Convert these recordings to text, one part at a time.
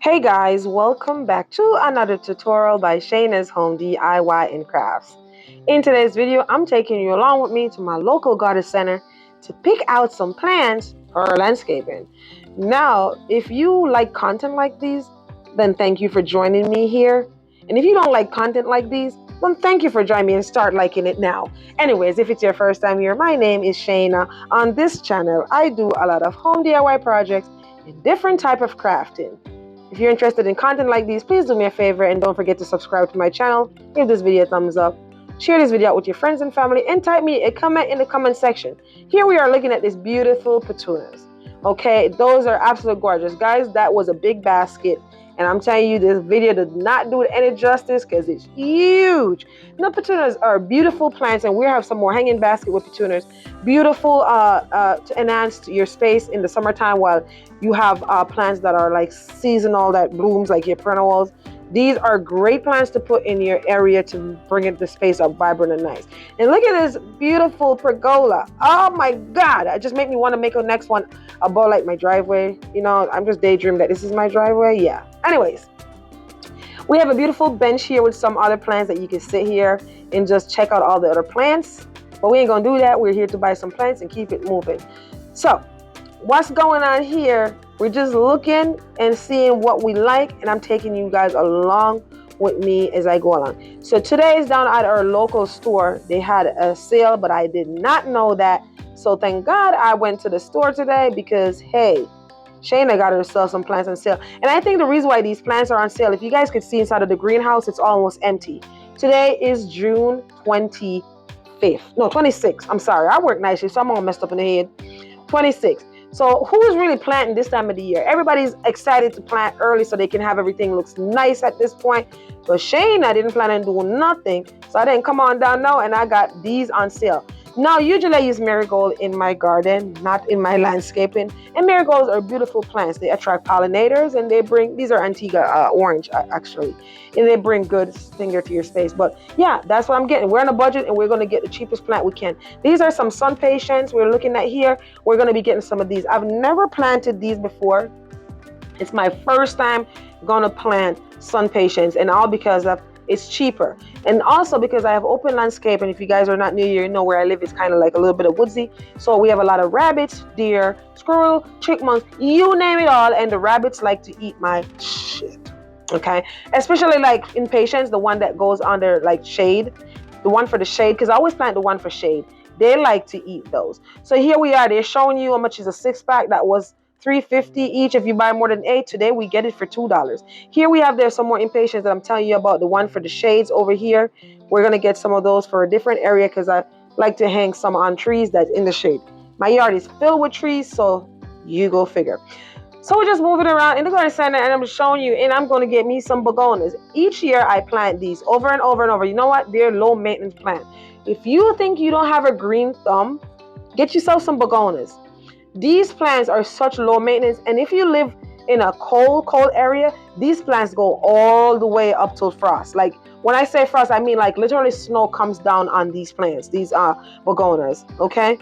Hey guys, welcome back to another tutorial by Shana's Home DIY&Crafts. In today's video, I'm taking you along with me to my local garden center to pick out some plants for landscaping. Now, if you like content like these, then thank you for joining me here. And if you don't like content like these, then thank you for joining me and start liking it now. Anyways, if it's your first time here, my name is Shana. On this channel, I do a lot of home DIY projects and different type of crafting. If you're interested in content like these, please do me a favor and don't forget to subscribe to my channel, give this video a thumbs up, share this video out with your friends and family, and type me a comment in the comment section. Here we are looking at these beautiful petunias. Okay, those are absolutely gorgeous. Guys, that was a big basket. And I'm telling you, this video did not do it any justice because it's huge. Now, petunias are beautiful plants, and we have some more hanging basket with petunias. Beautiful to enhance your space in the summertime while you have plants that are like seasonal, that blooms like your perennials. These are great plants to put in your area to bring the space up vibrant and nice. And look at this beautiful pergola. Oh my God, it just made me want to make a next one about like my driveway. You know, I'm just daydreaming that this is my driveway. Yeah. Anyways, we have a beautiful bench here with some other plants that you can sit here and just check out all the other plants. But we ain't gonna do that. We're here to buy some plants and keep it moving. So what's going on here? We're just looking and seeing what we like, and I'm taking you guys along with me as I go along. So today is down at our local store. They had a sale, but I did not know that. So thank God I went to the store today because, hey, Shana got herself some plants on sale. And I think the reason why these plants are on sale, if you guys could see inside of the greenhouse, it's almost empty. Today is June 25th. No, 26th. I'm sorry. I work night shift, so I'm all messed up in the head. 26th. So who's really planting this time of the year? Everybody's excited to plant early so they can have everything looks nice at this point. But Shana didn't plan on doing nothing. So I didn't come on down now, and I got these on sale. Now, usually I use marigold in my garden, not in my landscaping. And marigolds are beautiful plants. They attract pollinators, and they bring, these are Antigua orange actually, and they bring good stinger to your space. But yeah, that's what I'm getting. We're on a budget, and we're going to get the cheapest plant we can. These are some sun patients we're looking at here. We're going to be getting some of these. I've never planted these before. It's my first time going to plant sun patients, and all because of it's cheaper, and also because I have open landscape. And if you guys are not new here, you know where I live, it's kind of like a little bit of woodsy. So we have a lot of rabbits, deer, squirrel, chipmunks, you name it all, and the rabbits like to eat my shit. Okay, especially like impatiens, the one that goes under like shade, the one for the shade, because I always plant the one for shade. They like to eat those. So here we are. They're showing you how much is a 6-pack. That was $3.50 each. If you buy more than 8, today we get it for $2. Here we have, there's some more impatiens that I'm telling you about. The one for the shades over here, we're gonna get some of those for a different area because I like to hang some on trees that's in the shade. My yard is filled with trees, so you go figure. So we're just moving around in the garden center, and I'm showing you, and I'm going to get me some begonias. Each year I plant these over and over and over. You know what? They're low maintenance plants. If you think you don't have a green thumb, get yourself some begonias. These plants are such low maintenance, and if you live in a cold area, these plants go all the way up till frost. Like when I say frost, I mean like literally snow comes down on these plants. These are begonias, okay?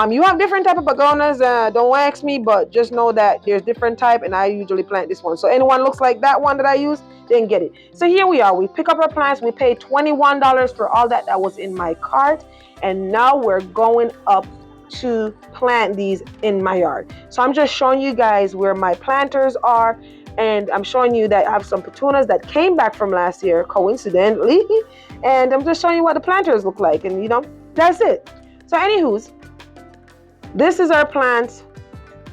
You have different type of begonias. Don't ask me, but just know that there's different type, and I usually plant this one. So anyone looks like that one that I use, then get it. So here we are. We pick up our plants. We paid $21 for all that was in my cart, and now we're going up to plant these in my yard. So I'm just showing you guys where my planters are, and I'm showing you that I have some petunias that came back from last year coincidentally, and I'm just showing you what the planters look like, and you know, that's it. So anywho's, this is our plant.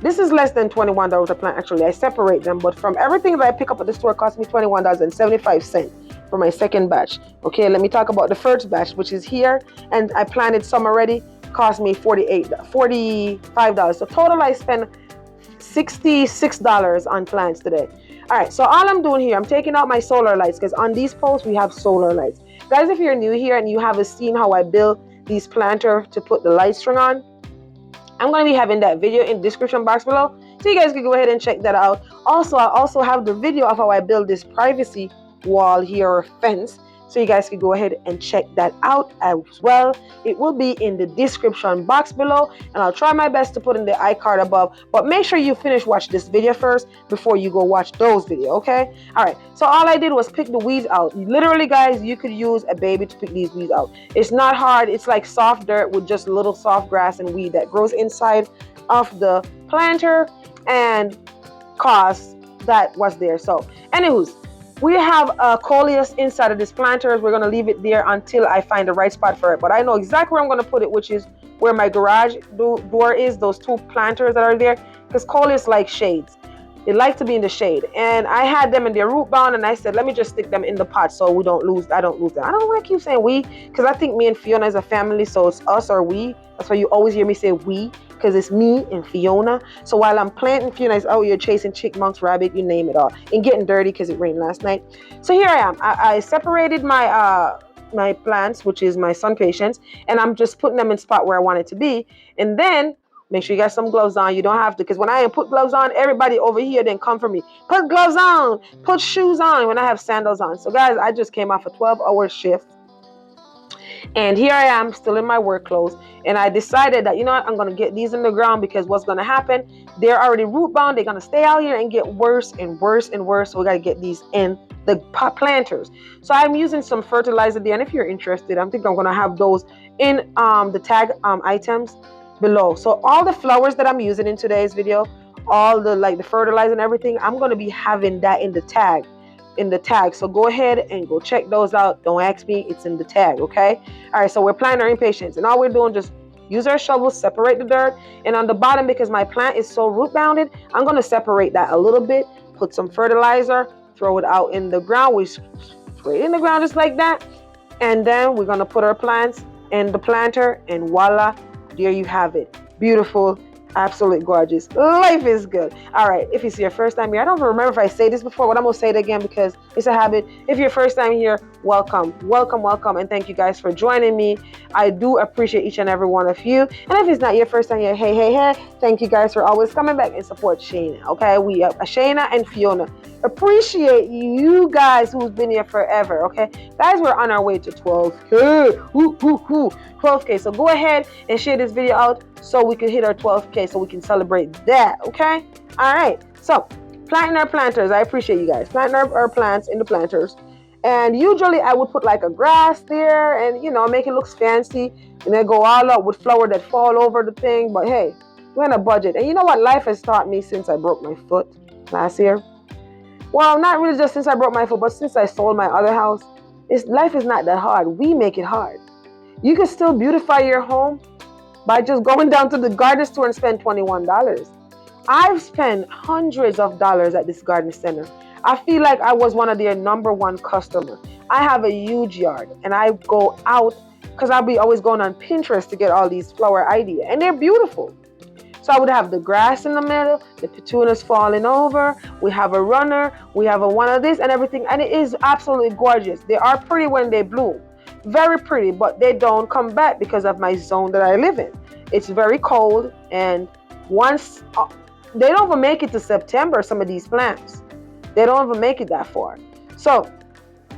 This is less than $21 a plant actually. I separate them, but from everything that I pick up at the store, it cost me $21.75 for my second batch. Okay, let me talk about the first batch, which is here, and I planted some already. Cost me $45. So total I spent $66 on plants today. All right, so all I'm doing here, I'm taking out my solar lights because on these posts we have solar lights. Guys, if you're new here and you haven't seen how I build these planters to put the light string on, I'm going to be having that video in the description box below, so you guys can go ahead and check that out. Also, I also have the video of how I build this privacy wall here, or fence, So you guys can go ahead and check that out as well. It will be in the description box below, and I'll try my best to put in the iCard above. But make sure you finish watch this video first before you go watch those videos, okay? All right, so all I did was pick the weeds out. Literally, guys, you could use a baby to pick these weeds out. It's not hard. It's like soft dirt with just a little soft grass and weed that grows inside of the planter and cause that was there. So anywho's, we have a coleus inside of this planter. We're going to leave it there until I find the right spot for it. But I know exactly where I'm going to put it, which is where my garage door is, those two planters that are there, because coleus like shades. They like to be in the shade. And I had them in their root bound, and I said, let me just stick them in the pot so we don't lose. I don't lose them. I don't know why I keep saying we, because I think me and Fiona is a family, so it's us or we. That's why you always hear me say we, because it's me and Fiona. So while I'm planting, Fiona is out here chasing chipmunks, rabbit, you name it all, and getting dirty because it rained last night. So here I am. I separated my my plants, which is my sun patients, and I'm just putting them in spot where I want it to be. And then make sure you got some gloves on. You don't have to, because when I put gloves on, everybody over here then come for me. Put gloves on, put shoes on when I have sandals on. So guys, I just came off a 12-hour shift. And here I am still in my work clothes, and I decided that, you know what, I'm going to get these in the ground, because what's going to happen, they're already root bound. They're going to stay out here and get worse and worse and worse. So we got to get these in the planters. So I'm using some fertilizer there, and if you're interested, I think I'm going to have those in the tag items below. So all the flowers that I'm using in today's video, all the the fertilizer and everything, I'm going to be having that in the tag. So go ahead and go check those out. Don't ask me, it's in the tag, okay? All right, so we're planting our impatiens, and all we're doing, just use our shovel, separate the dirt, and on the bottom, because my plant is so root bounded, I'm going to separate that a little bit, put some fertilizer, throw it out in the ground. We spray it in the ground just like that, and then we're going to put our plants in the planter, and voila, there you have it. Beautiful, absolutely gorgeous. Life is good. All right, if it's your first time here, I don't remember if I say this before, but I'm gonna say it again because it's a habit. If you're first time here, welcome, and thank you guys for joining me. I do appreciate each and every one of you. And if it's not your first time here, hey, thank you guys for always coming back and support Shana. Okay, we Shana and Fiona appreciate you guys who's been here forever. Okay, guys, we're on our way to 12K. 12K. So go ahead and share this video out so we can hit our 12K, so we can celebrate that. Okay, all right. So planting our planters, I appreciate you guys planting our plants in the planters. And usually I would put like a grass there and, you know, make it look fancy, and then go all out with flower that fall over the thing. But hey, we're on a budget. And you know what life has taught me since I broke my foot last year? Well, not really just since I broke my foot, but since I sold my other house. Life is not that hard. We make it hard. You can still beautify your home by just going down to the garden store and spend $21. I've spent hundreds of dollars at this garden center. I feel like I was one of their #1 customer. I have a huge yard, and I go out because I'll be always going on Pinterest to get all these flower ideas, and they're beautiful. So I would have the grass in the middle, the petunias falling over, we have a runner, we have a one of this and everything, and it is absolutely gorgeous. They are pretty when they bloom, very pretty, but they don't come back because of my zone that I live in. It's very cold, and once they don't even make it to September, some of these plants. They don't even make it that far. So,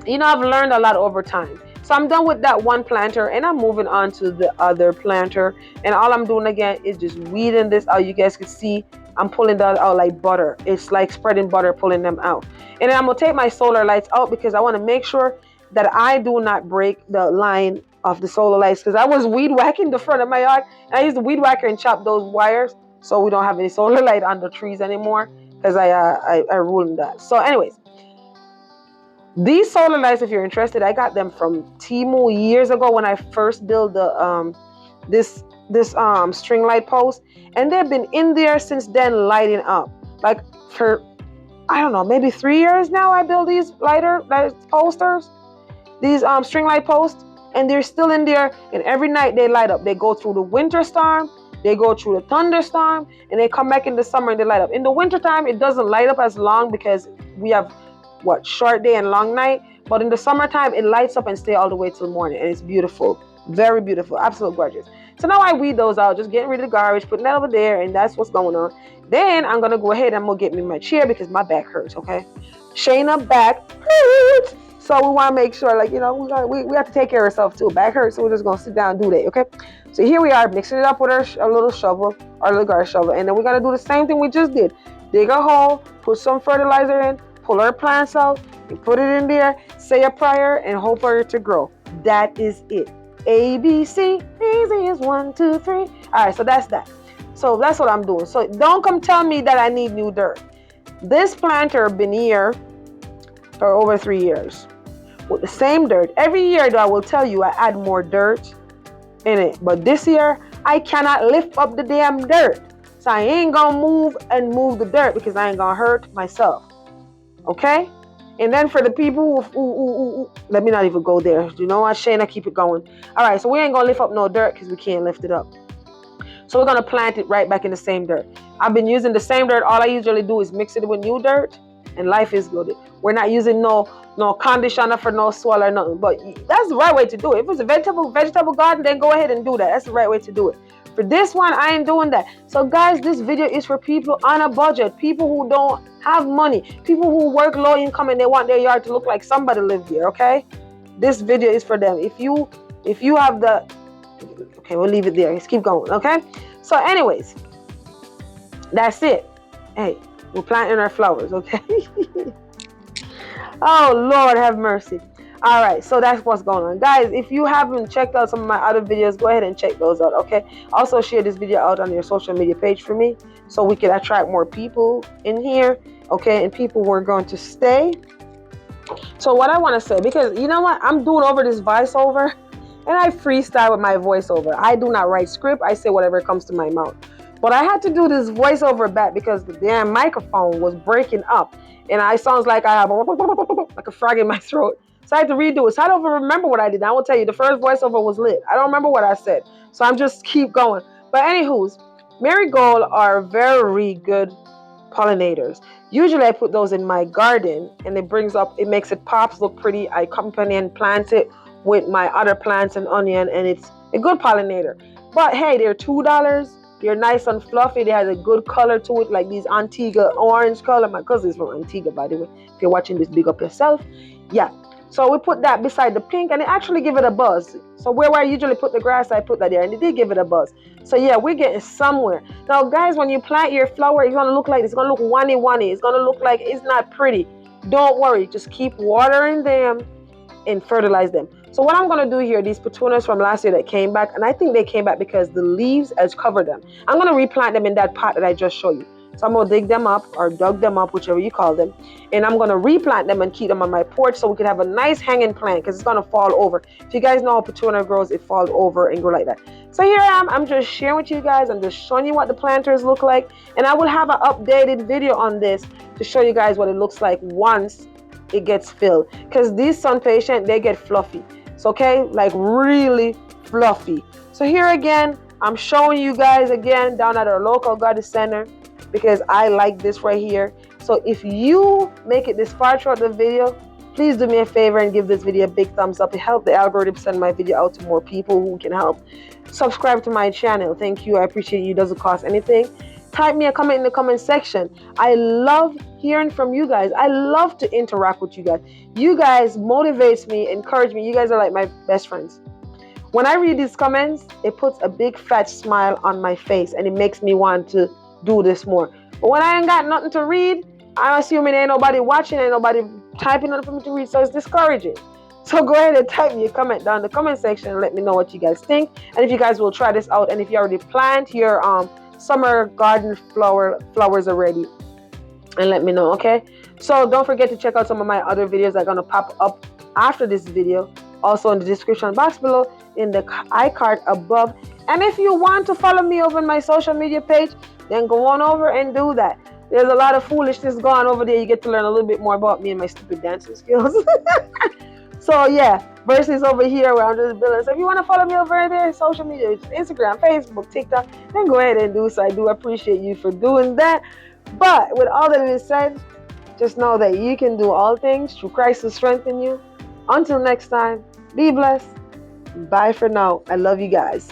you know, I've learned a lot over time. So I'm done with that one planter, and I'm moving on to the other planter. And all I'm doing again is just weeding this out. You guys can see I'm pulling that out like butter. It's like spreading butter, pulling them out. And then I'm going to take my solar lights out because I want to make sure that I do not break the line of the solar lights, because I was weed whacking the front of my yard. And I used the weed whacker and chop those wires so we don't have any solar light on the trees anymore, because I ruined that. So anyways, these solar lights, if you're interested, I got them from Temu years ago when I first built the this string light post, and they've been in there since then lighting up. Like for, I don't know, maybe 3 years now I build these posters, these string light posts, and they're still in there, and every night they light up. They go through the winter storm, they go through the thunderstorm, and they come back in the summer and they light up. In the wintertime, it doesn't light up as long because we have short day and long night, but in the summertime it lights up and stay all the way till morning, and it's beautiful, very beautiful, absolutely gorgeous. So now I weed those out, just getting rid of the garbage, putting that over there, and that's what's going on. Then I'm gonna go ahead and I'm gonna get me my chair because my back hurts. Okay, Shana back hurts. So we want to make sure, like, you know, we have to take care of ourselves too. Back hurts, so we're just going to sit down and do that, okay? So here we are, mixing it up with our little shovel, our little garden shovel. And then we're going to do the same thing we just did. Dig a hole, put some fertilizer in, pull our plants out, and put it in there, say a prayer, and hope for it to grow. That is it. A, B, C, easy as 1, 2, 3. All right, so that's that. So that's what I'm doing. So don't come tell me that I need new dirt. This planter been here for over 3 years with the same dirt. Every year, though, I will tell you I add more dirt in it. But this year, I cannot lift up the damn dirt. So I ain't gonna move the dirt because I ain't gonna hurt myself. Okay? And then for the people who let me not even go there. You know what, Shana, keep it going. All right, so we ain't gonna lift up no dirt because we can't lift it up. So we're gonna plant it right back in the same dirt. I've been using the same dirt. All I usually do is mix it with new dirt, and life is good. We're not using no conditioner for no soil or nothing. But that's the right way to do it. If it's a vegetable garden, then go ahead and do that. That's the right way to do it. For this one, I ain't doing that. So guys, this video is for people on a budget, people who don't have money, people who work low income and they want their yard to look like somebody lived there, okay? This video is for them. If you have the... Okay, we'll leave it there. Let's keep going, okay? So anyways, that's it. Hey, we're planting our flowers, okay? Oh, Lord, have mercy. All right, so that's what's going on. Guys, if you haven't checked out some of my other videos, go ahead and check those out, okay? Also, share this video out on your social media page for me so we can attract more people in here, okay? And people who are going to stay. So what I want to say, because you know what? I'm doing over this voiceover, and I freestyle with my voiceover. I do not write script. I say whatever comes to my mouth. But I had to do this voiceover back because the damn microphone was breaking up. And I sounds like I have like a frog in my throat. So I had to redo it. So I don't even remember what I did. I will tell you, the first voiceover was lit. I don't remember what I said. So I'm just keep going. But anywho's, marigold are very good pollinators. Usually I put those in my garden and it makes it pops look pretty. I accompany and plant it with my other plants and onion, and it's a good pollinator. But hey, they're $2. They're nice and fluffy. They have a good color to it, like these Antigua orange color. My cousin's from Antigua, by the way. If you're watching this, big up yourself. Yeah. So we put that beside the pink, and it actually give it a buzz. So where I usually put the grass, I put that there, and it did give it a buzz. So yeah, we're getting somewhere. Now, guys, when you plant your flower, it's gonna look like it's gonna look wani. It's gonna look like it's not pretty. Don't worry. Just keep watering them and fertilize them. So what I'm going to do here, these petunias from last year that came back, and I think they came back because the leaves has covered them. I'm going to replant them in that pot that I just showed you. So I'm going to dig them up, or dug them up, whichever you call them. And I'm going to replant them and keep them on my porch so we can have a nice hanging plant because it's going to fall over. If you guys know how petunia grows, it falls over and grow like that. So here I am. I'm just sharing with you guys. I'm just showing you what the planters look like. And I will have an updated video on this to show you guys what it looks like once it gets filled. Because these sun patient, they get fluffy. It's okay, like really fluffy. So here again, I'm showing you guys again down at our local garden center because I like this right here. So if you make it this far throughout the video, please do me a favor and give this video a big thumbs up. It helps the algorithm send my video out to more people who can help. Subscribe to my channel. Thank you. I appreciate you. It doesn't cost anything. Type me a comment in the comment section. I love hearing from you guys. I love to interact with you guys. You guys motivates me, encourage me. You guys are like my best friends. When I read these comments, it puts a big fat smile on my face and it makes me want to do this more. But when I ain't got nothing to read, I'm assuming ain't nobody watching, ain't nobody typing nothing for me to read, so it's discouraging. So go ahead and type me a comment down in the comment section and let me know what you guys think. And if you guys will try this out, and if you already plant your summer garden flowers already, and let me know, okay? So don't forget to check out some of my other videos that are gonna pop up after this video, also in the description box below, in the iCard above. And if you want to follow me over on my social media page, then go on over and do that. There's a lot of foolishness going on over there. You get to learn a little bit more about me and my stupid dancing skills. So yeah, versus over here where I'm just building. So if you want to follow me over there, social media, Instagram, Facebook, TikTok, then go ahead and do so. I do appreciate you for doing that. But with all that is said, just know that you can do all things through Christ who strengthens you. Until next time, be blessed. Bye for now. I love you guys.